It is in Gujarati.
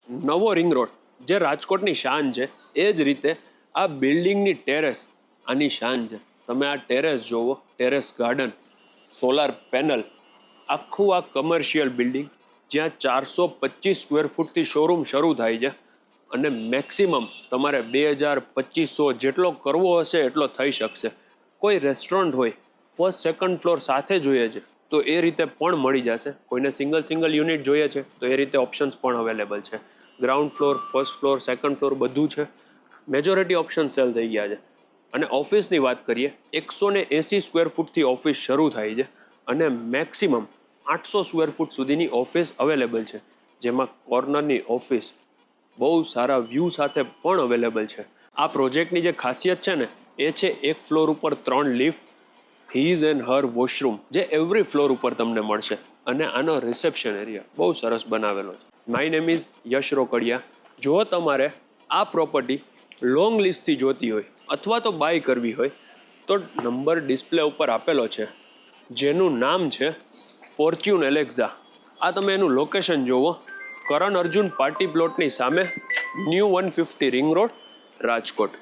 નવો રિંગ રોડ જે રાજકોટની શાન છે, એ જ રીતે આ બિલ્ડિંગની ટેરેસ આની શાન છે. તમે આ ટેરેસ જોવો, ટેરેસ ગાર્ડન, સોલાર પેનલ, આખું આ કમર્શિયલ બિલ્ડિંગ જ્યાં 425 સ્ક્વેર ફૂટથી શોરૂમ શરૂ થાય છે અને મેક્સિમમ તમારે 2000-2500 જેટલો કરવો હશે એટલો થઈ શકશે. કોઈ રેસ્ટોરન્ટ હોય ફર્સ્ટ સેકન્ડ ફ્લોર સાથે જોઈએ છે તો એ રીતે પણ મળી જશે. કોઈને સિંગલ યુનિટ જોઈએ છે તો એ રીતે ઓપ્શન્સ પણ અવેલેબલ છે. Ground floor, first floor, second floor બધું છે. મેજોરિટી ઓપ્શન સેલ થઈ ગયા છે. અને ઓફિસની વાત કરીએ, 180 સ્ક્વેર ફૂટથી ઓફિસ શરૂ થાય છે અને મેક્સિમમ 800 સ્ક્વેર ફૂટ સુધીની ઓફિસ અવેલેબલ છે, જેમાં કોર્નરની ઓફિસ બહુ સારા વ્યૂ સાથે પણ અવેલેબલ છે. આ પ્રોજેક્ટની જે ખાસિયત છે ને એ છે એક ફ્લોર ઉપર 3 lift, his and her washroom જે એવરી ફ્લોર ઉપર તમને મળશે. અને આનો રિસેપ્શન એરિયા બહુ સરસ બનાવેલો છે. માય નેમ ઇઝ યશ રોકડિયા. જો તમારે આ પ્રોપર્ટી લોંગ લીઝથી જોતી હોય અથવા તો બાય કરવી હોય તો નંબર ડિસ્પ્લે ઉપર આપેલો છે, જેનું નામ છે ફોર્ચ્યુન એલેક્ઝા. આ તમે એનું લોકેશન જોવો, કરણ અર્જુન પાર્ટી પ્લોટની સામે, ન્યૂ 150 રિંગ રોડ, રાજકોટ.